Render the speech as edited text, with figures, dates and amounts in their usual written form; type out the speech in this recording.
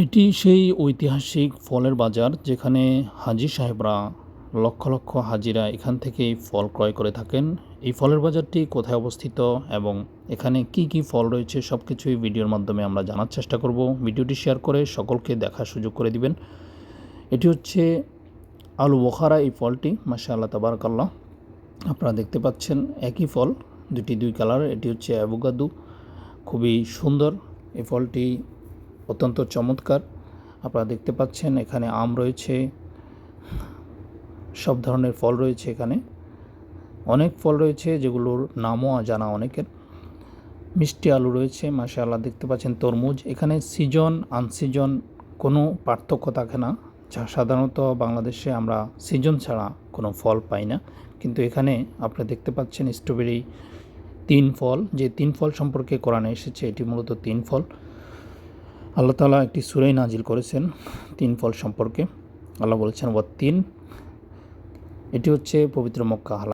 এটি সেই ঐতিহাসিক ফলের বাজার যেখানে হাজী সাহেবরা লক্ষ লক্ষ হাজিরা এখান থেকেই ফল ক্রয় করে থাকেন। এই ফলের বাজারটি কোথায় অবস্থিত এবং এখানে কি কি ফল রয়েছে সব কিছুই ভিডিওর মাধ্যমে আমরা জানার চেষ্টা করব। ভিডিওটি শেয়ার করে সকলকে দেখার সুযোগ করে দিবেন। এটি হচ্ছে আলু বোখারা। এই ফলটি মাশাআল্লাহ তাবারাকাল্লাহ, আপনারা দেখতে পাচ্ছেন একই ফল, দুই কালার। এটি হচ্ছে অ্যাভোকাডো, খুবই সুন্দর। এই ফলটি অত্যন্ত চমৎকার। আপনারা দেখতে পাচ্ছেন এখানে আম রয়েছে, সব ধরনের ফল রয়েছে। এখানে অনেক ফল রয়েছে যেগুলোর নামও জানা অনেকের। মিষ্টি আলু রয়েছে মাশাআল্লাহ, দেখতে পাচ্ছেন তরমুজ। এখানে সিজন আনসিজন কোনো পার্থক্য থাকে না। যা সাধারণত বাংলাদেশে আমরা সিজন ছাড়া কোনো ফল পাই না, কিন্তু এখানে আপনারা দেখতে পাচ্ছেন স্ট্রবেরি। তিন ফল, যে তিন ফল সম্পর্কে কোরআনে এসেছে, এটি মূলত তিন ফল। আল্লাহ তাআলা একটি সূরায় নাজিল করেছেন তিন ফল সম্পর্কে। আল্লাহ বলেছেন ওয়াত তিন। এটি হচ্ছে পবিত্র মক্কা।